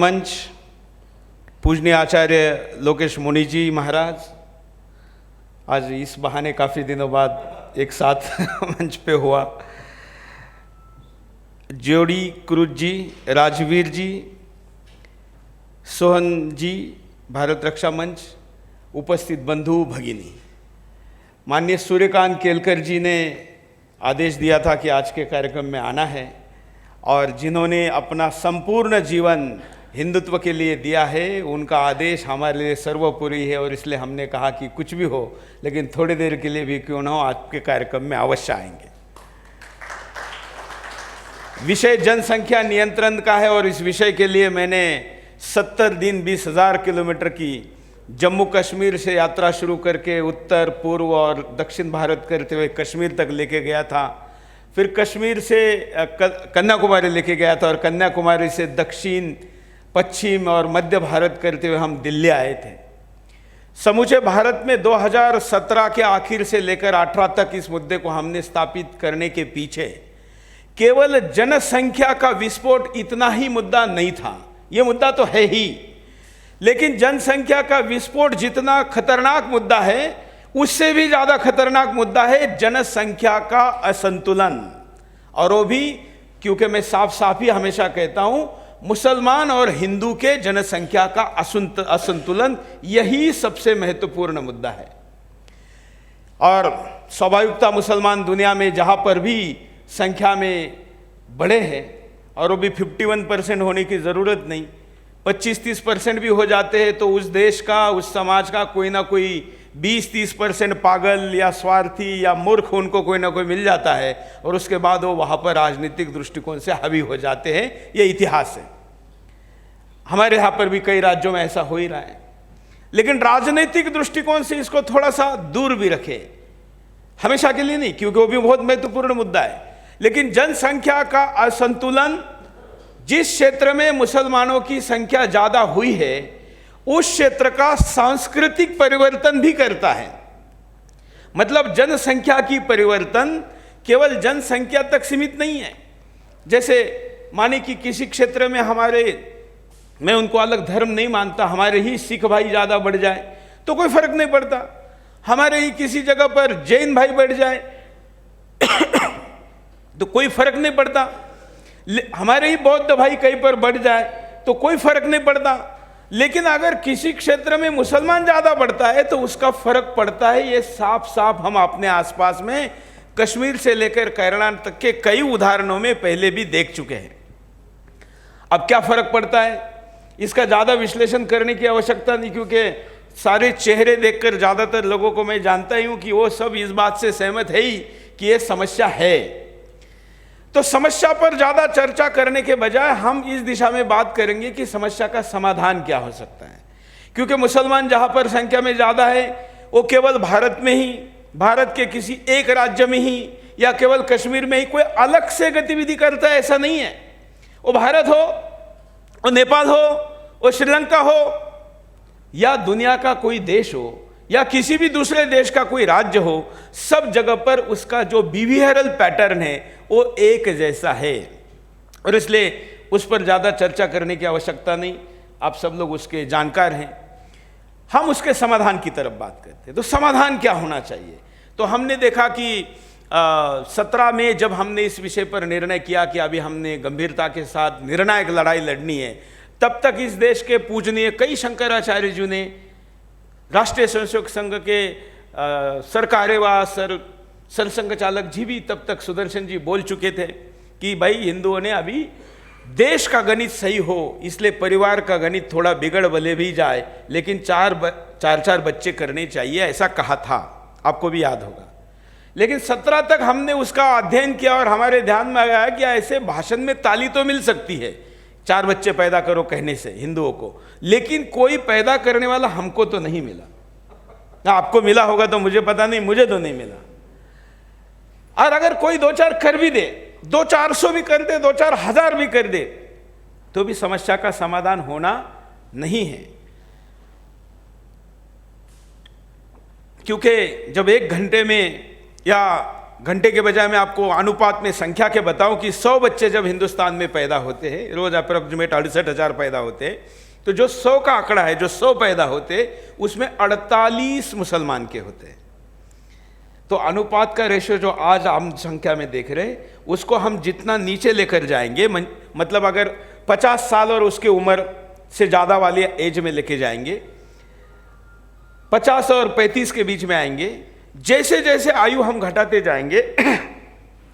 मंच पूजनीय आचार्य लोकेश मुनि जी महाराज, आज इस बहाने काफ़ी दिनों बाद एक साथ मंच पे हुआ। जोड़ी क्रूज जी, राजवीर जी, सोहन जी, भारत रक्षा मंच, उपस्थित बंधु भगिनी, माननीय सूर्यकांत केलकर जी ने आदेश दिया था कि आज के कार्यक्रम में आना है और जिन्होंने अपना संपूर्ण जीवन हिंदुत्व के लिए दिया है, उनका आदेश हमारे लिए सर्वोपरि है और इसलिए हमने कहा कि कुछ भी हो लेकिन थोड़ी देर के लिए भी क्यों ना हो आपके कार्यक्रम में अवश्य आएंगे। विषय जनसंख्या नियंत्रण का है और इस विषय के लिए मैंने 70 दिन 20,000 किलोमीटर की जम्मू कश्मीर से यात्रा शुरू करके उत्तर पूर्व और दक्षिण भारत करते हुए कश्मीर तक लेके गया था। फिर कश्मीर से कन्याकुमारी लेके गया था और कन्याकुमारी से दक्षिण पश्चिम और मध्य भारत करते हुए हम दिल्ली आए थे। समूचे भारत में 2017 के आखिर से लेकर 18 तक इस मुद्दे को हमने स्थापित करने के पीछे केवल जनसंख्या का विस्फोट इतना ही मुद्दा नहीं था, ये मुद्दा तो है ही, लेकिन जनसंख्या का विस्फोट जितना खतरनाक मुद्दा है उससे भी ज़्यादा खतरनाक मुद्दा है जनसंख्या का असंतुलन। और वो भी क्योंकि मैं साफ साफ ही हमेशा कहता हूँ, मुसलमान और हिंदू के जनसंख्या का असंतुलन, यही सबसे महत्वपूर्ण मुद्दा है। और स्वाभाविकता मुसलमान दुनिया में जहाँ पर भी संख्या में बड़े हैं, और वो भी 51% होने की ज़रूरत नहीं, 25-30% भी हो जाते हैं तो उस देश का, उस समाज का कोई ना कोई 20-30% पागल या स्वार्थी या मूर्ख उनको कोई ना कोई मिल जाता है और उसके बाद वो वहाँ पर राजनीतिक दृष्टिकोण से हावी हो जाते हैं। ये इतिहास है, हमारे यहाँ पर भी कई राज्यों में ऐसा हो ही रहा है। लेकिन राजनीतिक दृष्टिकोण से इसको थोड़ा सा दूर भी रखें, हमेशा के लिए नहीं, क्योंकि वो भी बहुत महत्वपूर्ण मुद्दा है। लेकिन जनसंख्या का असंतुलन जिस क्षेत्र में मुसलमानों की संख्या ज़्यादा हुई है उस क्षेत्र का सांस्कृतिक परिवर्तन भी करता है। मतलब जनसंख्या की परिवर्तन केवल जनसंख्या तक सीमित नहीं है। जैसे माने कि किसी क्षेत्र में हमारे, मैं उनको अलग धर्म नहीं मानता, हमारे ही सिख भाई ज़्यादा बढ़ जाए तो कोई फर्क नहीं पड़ता, हमारे ही किसी जगह पर जैन भाई बढ़ जाए तो कोई फर्क नहीं पड़ता, हमारे ही बौद्ध भाई कहीं पर बढ़ जाए तो कोई फर्क नहीं पड़ता। लेकिन अगर किसी क्षेत्र में मुसलमान ज़्यादा बढ़ता है तो उसका फर्क पड़ता है। ये साफ साफ हम अपने आसपास में कश्मीर से लेकर केरला तक के कई उदाहरणों में पहले भी देख चुके हैं। अब क्या फर्क पड़ता है इसका ज़्यादा विश्लेषण करने की आवश्यकता नहीं, क्योंकि सारे चेहरे देखकर ज़्यादातर लोगों को मैं जानता ही हूँ कि वो सब इस बात से सहमत है ही कि ये समस्या है। तो समस्या पर ज़्यादा चर्चा करने के बजाय हम इस दिशा में बात करेंगे कि समस्या का समाधान क्या हो सकता है। क्योंकि मुसलमान जहाँ पर संख्या में ज़्यादा है वो केवल भारत में ही, भारत के किसी एक राज्य में ही या केवल कश्मीर में ही कोई अलग से गतिविधि करता है, ऐसा नहीं है। वो भारत हो, वो नेपाल हो, वो श्रीलंका हो या दुनिया का कोई देश हो या किसी भी दूसरे देश का कोई राज्य हो, सब जगह पर उसका जो बिहेवियरल पैटर्न है वो एक जैसा है और इसलिए उस पर ज़्यादा चर्चा करने की आवश्यकता नहीं। आप सब लोग उसके जानकार हैं। हम उसके समाधान की तरफ बात करते हैं। तो समाधान क्या होना चाहिए? तो हमने देखा कि 17 में जब हमने इस विषय पर निर्णय किया कि अभी हमने गंभीरता के साथ निर्णायक लड़ाई लड़नी है, तब तक इस देश के पूजनीय कई शंकराचार्य जी ने, राष्ट्रीय स्वयंसेवक संघ के सरकारेवा सरसंघ चालक जी भी तब तक सुदर्शन जी बोल चुके थे कि भाई हिंदुओं ने अभी देश का गणित सही हो, इसलिए परिवार का गणित थोड़ा बिगड़ भले भी जाए लेकिन चार बच्चे करने चाहिए, ऐसा कहा था, आपको भी याद होगा। लेकिन 17 तक हमने उसका अध्ययन किया और हमारे ध्यान में आया कि ऐसे भाषण में ताली तो मिल सकती है 4 बच्चे पैदा करो कहने से हिंदुओं को, लेकिन कोई पैदा करने वाला हमको तो नहीं मिला। आपको मिला होगा तो मुझे पता नहीं, मुझे तो नहीं मिला। और अगर कोई 2-4 कर भी दे, 200-400 भी कर दे, 2-4 हजार भी कर दे, तो भी समस्या का समाधान होना नहीं है। क्योंकि जब 1 घंटे में या घंटे के बजाय मैं आपको अनुपात में संख्या के बताऊं कि 100 बच्चे जब हिंदुस्तान में पैदा होते हैं, रोज अप्रोक्सीमेट 68,000 पैदा होते हैं, तो जो 100 का आंकड़ा है, जो 100 पैदा होते उसमें 48 मुसलमान के होते हैं। तो अनुपात का रेशियो जो आज आम संख्या में देख रहे हैं, उसको हम जितना नीचे लेकर जाएंगे, मतलब अगर 50 साल और उसके उम्र से ज़्यादा वाले एज में लेके जाएंगे, 50 और 35 के बीच में आएंगे, जैसे जैसे आयु हम घटाते जाएंगे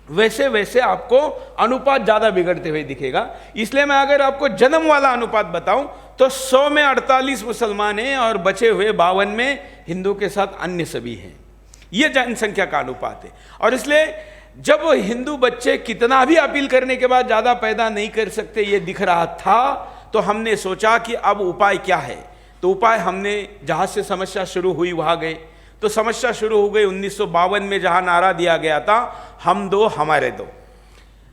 वैसे वैसे आपको अनुपात ज़्यादा बिगड़ते हुए दिखेगा। इसलिए मैं अगर आपको जन्म वाला अनुपात बताऊं तो 100 में 48 मुसलमान हैं और बचे हुए 52 में हिंदू के साथ अन्य सभी हैं। ये जनसंख्या का अनुपात है। और इसलिए जब हिंदू बच्चे कितना भी अपील करने के बाद ज़्यादा पैदा नहीं कर सकते ये दिख रहा था, तो हमने सोचा कि अब उपाय क्या है। तो उपाय हमने जहाँ से समस्या शुरू हुई वहाँ गए। तो समस्या शुरू हो गई 1952 में, जहाँ नारा दिया गया था हम दो हमारे दो।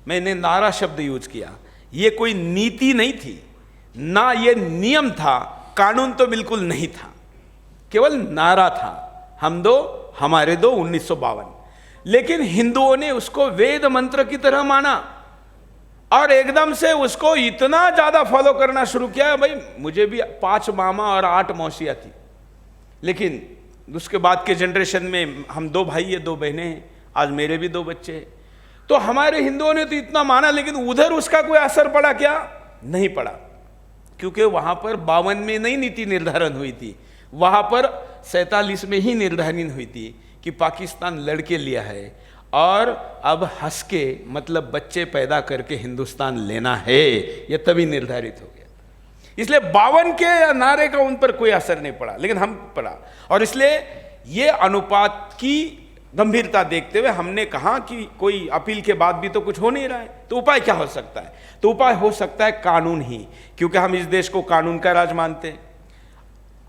मैंने नारा शब्द यूज किया, ये कोई नीति नहीं थी, ना ये नियम था, कानून तो बिल्कुल नहीं था, केवल नारा था, हम दो हमारे दो 1952। लेकिन हिंदुओं ने उसको वेद मंत्र की तरह माना और एकदम से उसको इतना ज्यादा फॉलो करना शुरू किया। भाई मुझे भी 5 मामा और 8 मौसियाँ थी, लेकिन उसके बाद के जनरेशन में हम 2 भाई है, 2 बहनें हैं, आज मेरे भी 2 बच्चे हैं। तो हमारे हिंदुओं ने तो इतना माना, लेकिन उधर उसका कोई असर पड़ा क्या? नहीं पड़ा, क्योंकि वहां पर 52 में नई नीति निर्धारण हुई थी, वहां पर 47 में ही निर्धारित हुई थी कि पाकिस्तान लड़के लिया है और अब हंस के मतलब बच्चे पैदा करके हिंदुस्तान लेना है, यह तभी निर्धारित हो गया। इसलिए 52 के नारे का उन पर कोई असर नहीं पड़ा, लेकिन हम पड़ा। और इसलिए ये अनुपात की गंभीरता देखते हुए हमने कहा कि कोई अपील के बाद भी तो कुछ हो नहीं रहा है, तो उपाय क्या हो सकता है? तो उपाय हो सकता है कानून ही, क्योंकि हम इस देश को कानून का राज मानते हैं।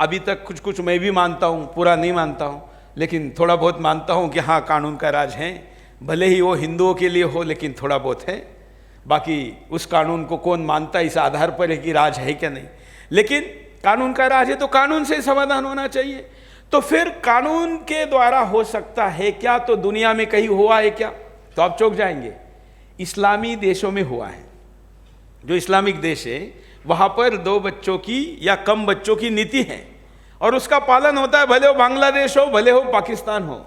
अभी तक कुछ कुछ मैं भी मानता हूँ, पूरा नहीं मानता हूँ, लेकिन थोड़ा बहुत मानता हूँ कि हाँ कानून का राज है, भले ही वो हिंदुओं के लिए हो, लेकिन थोड़ा बहुत है। बाकी उस कानून को कौन मानता है इस आधार पर है कि राज है क्या नहीं, लेकिन कानून का राज है तो कानून से समाधान होना चाहिए। तो फिर कानून के द्वारा हो सकता है क्या? तो दुनिया में कहीं हुआ है क्या? तो आप चौंक जाएंगे। इस्लामी देशों में हुआ है। जो इस्लामिक देश है वहां पर 2 बच्चों की या कम बच्चों की नीति है और उसका पालन होता है, भले हो बांग्लादेश हो, भले हो पाकिस्तान हो।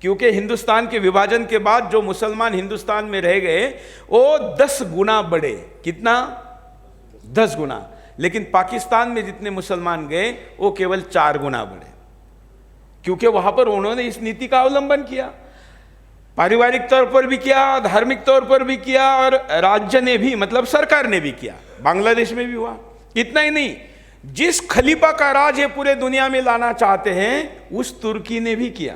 क्योंकि हिंदुस्तान के विभाजन के बाद जो मुसलमान हिंदुस्तान में रह गए वो 10 गुना बढ़े। कितना? 10 गुना। लेकिन पाकिस्तान में जितने मुसलमान गए वो केवल 4 गुना बढ़े, क्योंकि वहां पर उन्होंने इस नीति का अवलंबन किया, पारिवारिक तौर पर भी किया, धार्मिक तौर पर भी किया और राज्य ने भी, मतलब सरकार ने भी किया। बांग्लादेश में भी हुआ। इतना ही नहीं, जिस खलीफा का राज ये पूरे दुनिया में लाना चाहते हैं उस तुर्की ने भी किया।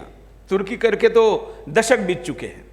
तुर्की करके तो दशक बीत चुके हैं।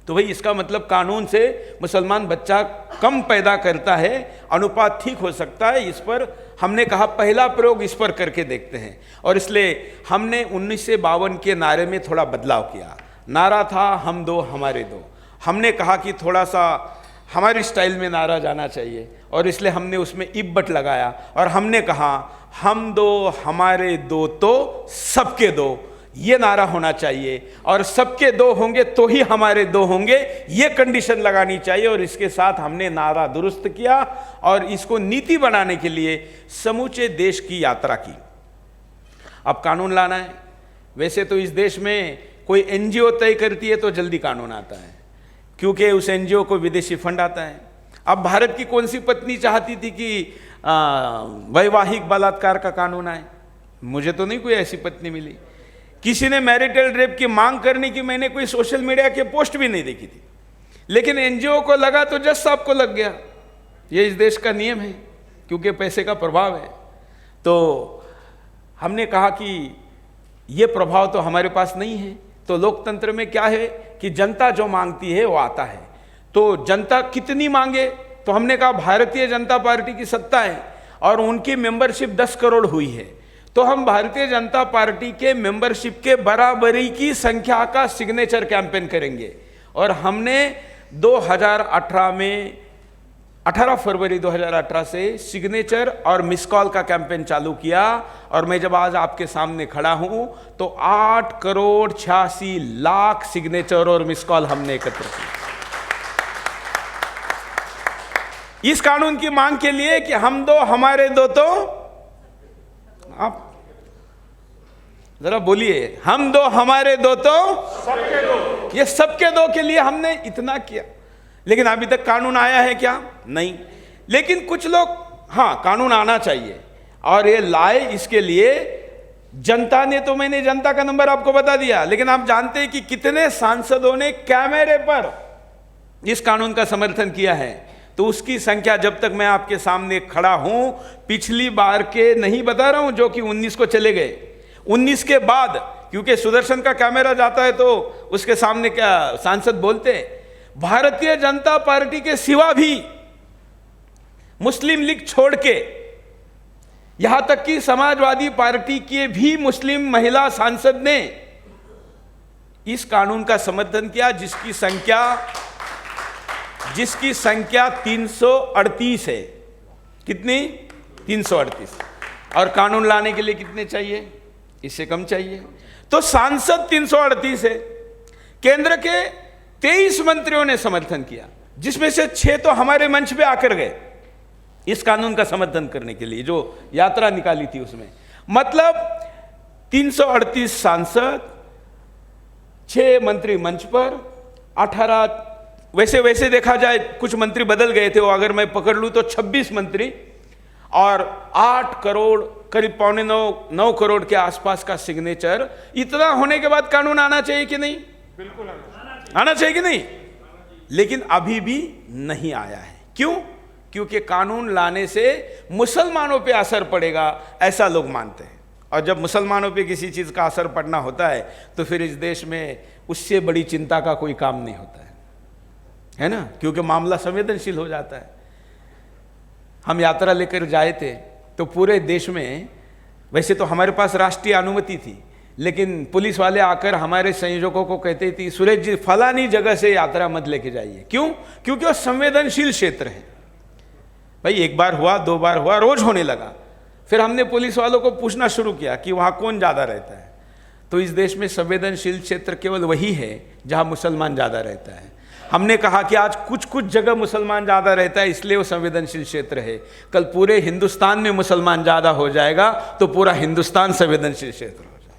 तो भाई इसका मतलब कानून से मुसलमान बच्चा कम पैदा करता है, अनुपात ठीक हो सकता है। इस पर हमने कहा पहला प्रयोग इस पर करके देखते हैं, और इसलिए हमने 1952 के नारे में थोड़ा बदलाव किया। नारा था हम दो हमारे दो, हमने कहा कि थोड़ा सा हमारी स्टाइल में नारा जाना चाहिए, और इसलिए हमने उसमें इब्बट लगाया और हमने कहा हम दो हमारे दो तो सबके दो, ये नारा होना चाहिए। और सबके 2 होंगे तो ही हमारे 2 होंगे, ये कंडीशन लगानी चाहिए। और इसके साथ हमने नारा दुरुस्त किया और इसको नीति बनाने के लिए समूचे देश की यात्रा की। अब कानून लाना है। वैसे तो इस देश में कोई एनजीओ तय करती है तो जल्दी कानून आता है, क्योंकि उस एनजीओ को विदेशी फंड आता है। अब भारत की कौन सी पत्नी चाहती थी कि वैवाहिक बलात्कार का कानून आए? मुझे तो नहीं कोई ऐसी पत्नी मिली। किसी ने मैरिटल रेप की मांग करने की मैंने कोई सोशल मीडिया के पोस्ट भी नहीं देखी थी, लेकिन एनजीओ को लगा तो जज साहब को लग गया। ये इस देश का नियम है, क्योंकि पैसे का प्रभाव है। तो हमने कहा कि ये प्रभाव तो हमारे पास नहीं है। तो लोकतंत्र में क्या है कि जनता जो मांगती है वो आता है। तो जनता कितनी मांगे? तो हमने कहा भारतीय जनता पार्टी की सत्ता है और उनकी मेंबरशिप 10 करोड़ हुई है, तो हम भारतीय जनता पार्टी के मेंबरशिप के बराबरी की संख्या का सिग्नेचर कैंपेन करेंगे। और हमने 2018 में 18 फरवरी 2018 से सिग्नेचर और मिस कॉल का कैंपेन चालू किया, और मैं जब आज आपके सामने खड़ा हूं तो 8,86,00,000 सिग्नेचर और मिस कॉल हमने एकत्र किए इस कानून की मांग के लिए कि हम दो हमारे दो। तो आप जरा बोलिए, हम दो हमारे दो तो सबके दो। ये सबके दो के लिए हमने इतना किया, लेकिन अभी तक कानून आया है क्या? नहीं। लेकिन कुछ लोग, हाँ कानून आना चाहिए, और ये लाए इसके लिए जनता ने, तो मैंने जनता का नंबर आपको बता दिया, लेकिन आप जानते हैं कि कितने सांसदों ने कैमरे पर इस कानून का समर्थन किया है? तो उसकी संख्या, जब तक मैं आपके सामने खड़ा हूं, पिछली बार के नहीं बता रहा हूं जो कि 19 को चले गए, 19 के बाद, क्योंकि सुदर्शन का कैमरा जाता है तो उसके सामने क्या सांसद बोलते हैं, भारतीय जनता पार्टी के सिवा भी, मुस्लिम लीग छोड़ के, यहां तक कि समाजवादी पार्टी के भी मुस्लिम महिला सांसद ने इस कानून का समर्थन किया, जिसकी संख्या 338 है। कितनी? 338। और कानून लाने के लिए कितने चाहिए? इससे कम चाहिए। तो सांसद 338 है, केंद्र के 23 मंत्रियों ने समर्थन किया, जिसमें से 6 तो हमारे मंच पे आकर गए इस कानून का समर्थन करने के लिए, जो यात्रा निकाली थी उसमें। मतलब 338 सांसद, 6 मंत्री मंच पर, 18, वैसे देखा जाए कुछ मंत्री बदल गए थे, वो अगर मैं पकड़ लूं तो 26 मंत्री, और 8 करोड़, करीब 8.9 करोड़ के आसपास का सिग्नेचर। इतना होने के बाद कानून आना चाहिए कि नहीं? बिल्कुल आना चाहिए कि नहीं? लेकिन अभी भी नहीं आया है। क्यों? क्योंकि कानून लाने से मुसलमानों पे असर पड़ेगा, ऐसा लोग मानते हैं। और जब मुसलमानों पे किसी चीज का असर पड़ना होता है तो फिर इस देश में उससे बड़ी चिंता का कोई काम नहीं होता है ना? क्योंकि मामला संवेदनशील हो जाता है। हम यात्रा लेकर जाए थे तो पूरे देश में, वैसे तो हमारे पास राष्ट्रीय अनुमति थी, लेकिन पुलिस वाले आकर हमारे संयोजकों को कहते थे, सुरेश जी फलानी जगह से यात्रा मत लेके जाइए। क्यों? क्योंकि वो संवेदनशील क्षेत्र है। भाई एक बार हुआ, 2 बार हुआ, रोज होने लगा। फिर हमने पुलिस वालों को पूछना शुरू किया कि वहाँ कौन ज़्यादा रहता है। तो इस देश में संवेदनशील क्षेत्र केवल वही है जहाँ मुसलमान ज़्यादा रहता है। हमने कहा कि आज कुछ जगह मुसलमान ज़्यादा रहता है, इसलिए वो संवेदनशील क्षेत्र है। कल पूरे हिंदुस्तान में मुसलमान ज़्यादा हो जाएगा तो पूरा हिंदुस्तान संवेदनशील क्षेत्र हो जाएगा।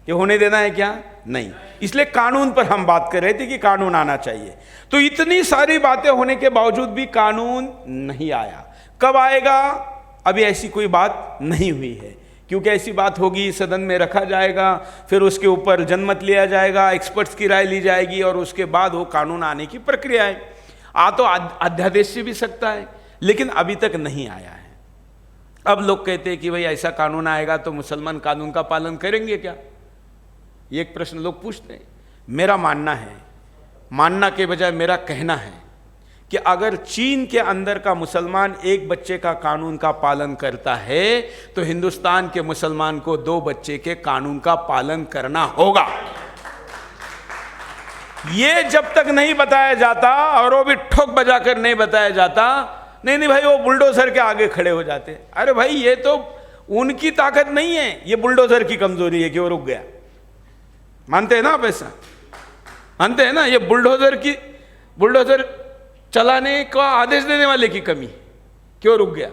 ये होने देना है क्या? नहीं। इसलिए कानून पर हम बात कर रहे थे कि कानून आना चाहिए। तो इतनी सारी बातें होने के बावजूद भी कानून नहीं आया। कब आएगा? अभी ऐसी कोई बात नहीं हुई है, क्योंकि ऐसी बात होगी सदन में रखा जाएगा, फिर उसके ऊपर जनमत लिया जाएगा, एक्सपर्ट्स की राय ली जाएगी, और उसके बाद वो कानून आने की प्रक्रिया है। तो अध्यादेश से भी सकता है, लेकिन अभी तक नहीं आया है। अब लोग कहते हैं कि भाई ऐसा कानून आएगा तो मुसलमान कानून का पालन करेंगे क्या? ये एक प्रश्न लोग पूछते हैं। मेरा मानना है, मानना के बजाय मेरा कहना है कि अगर चीन के अंदर का मुसलमान एक बच्चे का कानून का पालन करता है तो हिंदुस्तान के मुसलमान को 2 बच्चे के कानून का पालन करना होगा। ये जब तक नहीं बताया जाता, और वो भी ठोक बजाकर नहीं बताया जाता, नहीं भाई वो बुलडोजर के आगे खड़े हो जाते। अरे भाई ये तो उनकी ताकत नहीं है, ये बुलडोजर की कमजोरी है कि वो रुक गया। मानते हैं ना आप? ऐसा मानते हैं ना? ये बुलडोजर चलाने का आदेश देने वाले की कमी, क्यों रुक गया?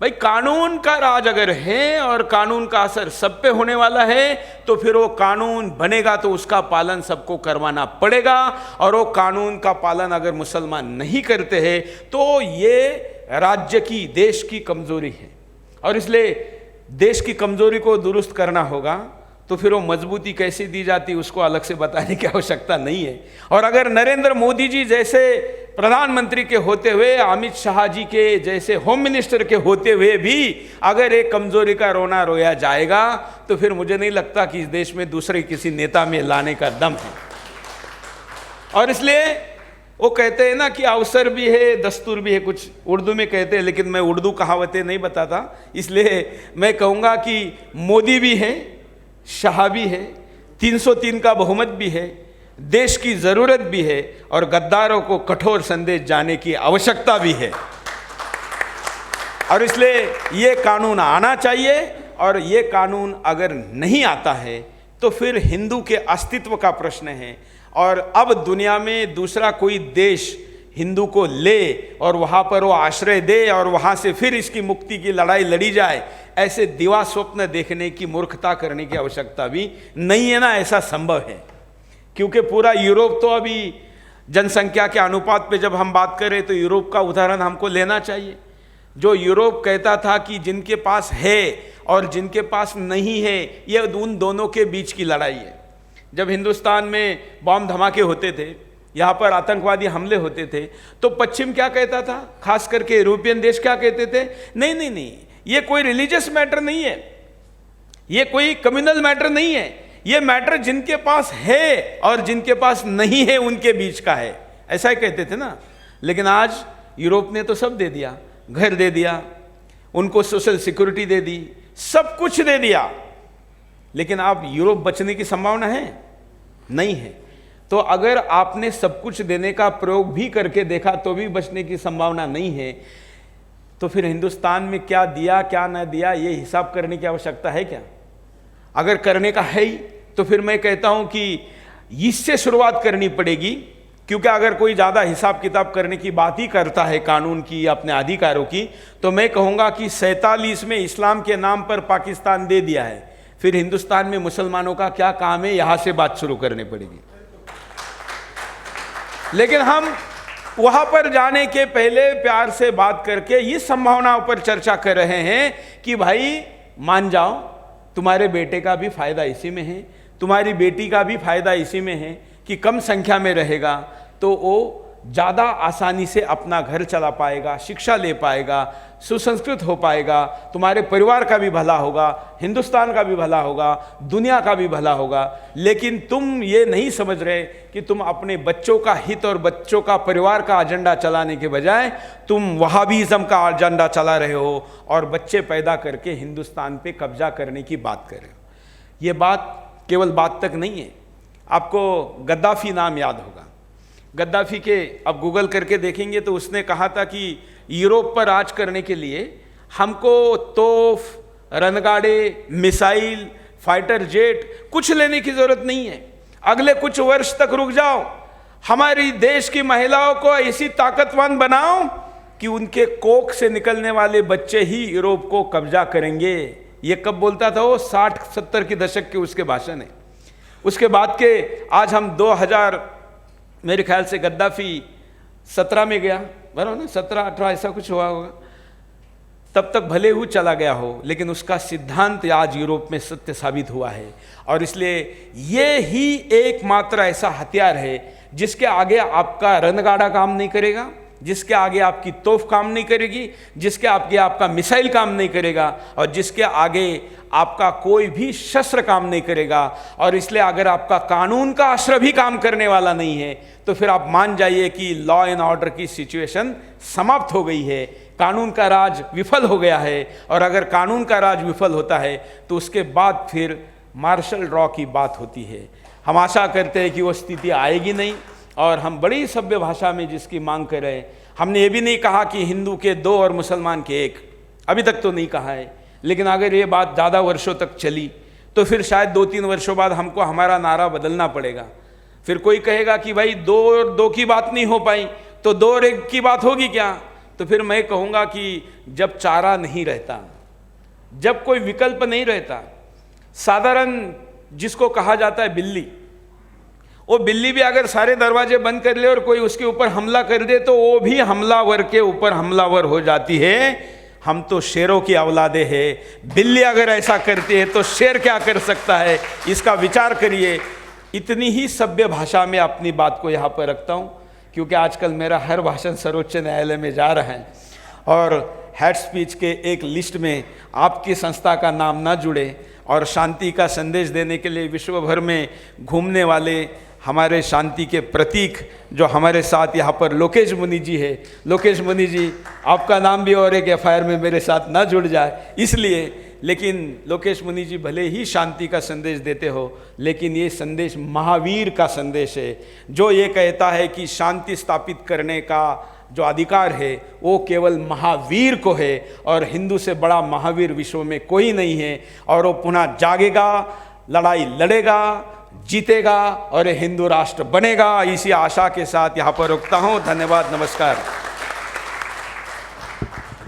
भाई कानून का राज अगर है और कानून का असर सब पे होने वाला है, तो फिर वो कानून बनेगा तो उसका पालन सबको करवाना पड़ेगा। और वो कानून का पालन अगर मुसलमान नहीं करते हैं तो ये राज्य की, देश की कमजोरी है। और इसलिए देश की कमजोरी को दुरुस्त करना होगा। तो फिर वो मजबूती कैसे दी जाती उसको अलग से बताने की आवश्यकता नहीं है। और अगर नरेंद्र मोदी जी जैसे प्रधानमंत्री के होते हुए, अमित शाह जी के जैसे होम मिनिस्टर के होते हुए भी अगर एक कमजोरी का रोना रोया जाएगा तो फिर मुझे नहीं लगता कि इस देश में दूसरे किसी नेता में लाने का दम है। और इसलिए वो कहते हैं ना कि अवसर भी है, दस्तूर भी है, कुछ उर्दू में कहते हैं, लेकिन मैं उर्दू कहावतें नहीं बताता, इसलिए मैं कहूँगा कि मोदी भी है, शाह भी है, 303 का बहुमत भी है, देश की ज़रूरत भी है और गद्दारों को कठोर संदेश जाने की आवश्यकता भी है। और इसलिए ये कानून आना चाहिए, और ये कानून अगर नहीं आता है तो फिर हिंदू के अस्तित्व का प्रश्न है। और अब दुनिया में दूसरा कोई देश हिंदू को ले और वहाँ पर वो आश्रय दे और वहाँ से फिर इसकी मुक्ति की लड़ाई लड़ी जाए, ऐसे दिवा स्वप्न देखने की मूर्खता करने की आवश्यकता भी नहीं है ना। ऐसा संभव है, क्योंकि पूरा यूरोप तो अभी जनसंख्या के अनुपात पे जब हम बात करें तो यूरोप का उदाहरण हमको लेना चाहिए। जो यूरोप कहता था कि जिनके पास है और जिनके पास नहीं है, ये उन दोनों के बीच की लड़ाई है। जब हिंदुस्तान में बॉम्ब धमाके होते थे, यहाँ पर आतंकवादी हमले होते थे, तो पश्चिम क्या कहता था, खास करके यूरोपियन देश क्या कहते थे, नहीं नहीं नहीं, ये कोई रिलीजियस मैटर नहीं है, ये कोई कम्युनल मैटर नहीं है, ये मैटर जिनके पास है और जिनके पास नहीं है उनके बीच का है, ऐसा ही कहते थे ना। लेकिन आज यूरोप ने तो सब दे दिया, घर दे दिया, उनको सोशल सिक्योरिटी दे दी, सब कुछ दे दिया, लेकिन अब यूरोप बचने की संभावना है? नहीं है। तो अगर आपने सब कुछ देने का प्रयोग भी करके देखा तो भी बचने की संभावना नहीं है, तो फिर हिंदुस्तान में क्या दिया क्या न दिया ये हिसाब करने की आवश्यकता है क्या? अगर करने का है ही तो फिर मैं कहता हूं कि इससे शुरुआत करनी पड़ेगी, क्योंकि अगर कोई ज़्यादा हिसाब किताब करने की बात ही करता है कानून की, अपने अधिकारों की, तो मैं कहूँगा कि 47 में इस्लाम के नाम पर पाकिस्तान दे दिया है, फिर हिंदुस्तान में मुसलमानों का क्या काम है, यहाँ से बात शुरू करनी पड़ेगी। लेकिन हम वहाँ पर जाने के पहले प्यार से बात करके इस संभावनाओं पर चर्चा कर रहे हैं कि भाई मान जाओ, तुम्हारे बेटे का भी फायदा इसी में है, तुम्हारी बेटी का भी फायदा इसी में है कि कम संख्या में रहेगा तो वो ज़्यादा आसानी से अपना घर चला पाएगा, शिक्षा ले पाएगा, सुसंस्कृत हो पाएगा, तुम्हारे परिवार का भी भला होगा, हिंदुस्तान का भी भला होगा, दुनिया का भी भला होगा। लेकिन तुम ये नहीं समझ रहे कि तुम अपने बच्चों का हित और बच्चों का परिवार का एजेंडा चलाने के बजाय तुम वहाबिज़म का एजेंडा चला रहे हो और बच्चे पैदा करके हिंदुस्तान पे कब्जा करने की बात कर रहे हो। ये बात केवल बात तक नहीं है। आपको गद्दाफी नाम याद होगा। गद्दाफी के अब गूगल करके देखेंगे तो उसने कहा था कि यूरोप पर राज करने के लिए हमको तोफ, रनगाड़े, मिसाइल, फाइटर जेट कुछ लेने की जरूरत नहीं है, अगले कुछ वर्ष तक रुक जाओ, हमारी देश की महिलाओं को ऐसी ताकतवान बनाओ कि उनके कोख से निकलने वाले बच्चे ही यूरोप को कब्जा करेंगे। ये कब बोलता था वो? 60-70 के दशक के उसके भाषण है। उसके बाद के आज हम 2000 मेरे ख्याल से गद्दाफी 17 में गया, बराबर ना, 17-18 ऐसा कुछ हुआ होगा, तब तक भले ही चला गया हो, लेकिन उसका सिद्धांत आज यूरोप में सत्य साबित हुआ है। और इसलिए ये ही एकमात्र ऐसा हथियार है जिसके आगे आपका रणगाड़ा काम नहीं करेगा, जिसके आगे आपकी तोफ काम नहीं करेगी, जिसके आगे आपका मिसाइल काम नहीं करेगा, और जिसके आगे आपका कोई भी शस्त्र काम नहीं करेगा। और इसलिए अगर आपका कानून का आश्रय भी काम करने वाला नहीं है तो फिर आप मान जाइए कि लॉ एंड ऑर्डर की सिचुएशन समाप्त हो गई है, कानून का राज विफल हो गया है। और अगर कानून का राज विफल होता है तो उसके बाद फिर मार्शल लॉ की बात होती है। हम आशा करते हैं कि वो स्थिति आएगी नहीं, और हम बड़ी सभ्य भाषा में जिसकी मांग कर रहे हैं। हमने ये भी नहीं कहा कि हिंदू के 2 और मुसलमान के 1, अभी तक तो नहीं कहा है। लेकिन अगर ये बात ज़्यादा वर्षों तक चली तो फिर शायद 2-3 वर्षों बाद हमको हमारा नारा बदलना पड़ेगा। फिर कोई कहेगा कि भाई 2 और 2 की बात नहीं हो पाई तो 2 और 1 की बात होगी क्या? तो फिर मैं कहूँगा कि जब चारा नहीं रहता, जब कोई विकल्प नहीं रहता, साधारण जिसको कहा जाता है बिल्ली, वो बिल्ली भी अगर सारे दरवाजे बंद कर ले और कोई उसके ऊपर हमला कर दे तो वो भी हमलावर के ऊपर हमलावर हो जाती है। हम तो शेरों की औलादे हैं, बिल्ली अगर ऐसा करती है तो शेर क्या कर सकता है, इसका विचार करिए। इतनी ही सभ्य भाषा में अपनी बात को यहाँ पर रखता हूँ, क्योंकि आजकल मेरा हर भाषण सर्वोच्च न्यायालय में जा रहा है और हेड स्पीच के एक लिस्ट में आपकी संस्था का नाम ना जुड़े, और शांति का संदेश देने के लिए विश्व भर में घूमने वाले हमारे शांति के प्रतीक जो हमारे साथ यहाँ पर लोकेश मुनि जी है, लोकेश मुनि जी आपका नाम भी और एक FIR में मेरे साथ ना जुड़ जाए, इसलिए लेकिन लोकेश मुनि जी भले ही शांति का संदेश देते हो, लेकिन ये संदेश महावीर का संदेश है, जो ये कहता है कि शांति स्थापित करने का जो अधिकार है वो केवल महावीर को है, और हिंदू से बड़ा महावीर विश्व में कोई नहीं है, और वो पुनः जागेगा, लड़ाई लड़ेगा, जीतेगा और हिंदू राष्ट्र बनेगा। इसी आशा के साथ यहाँ पर रुकता हूँ। धन्यवाद, नमस्कार।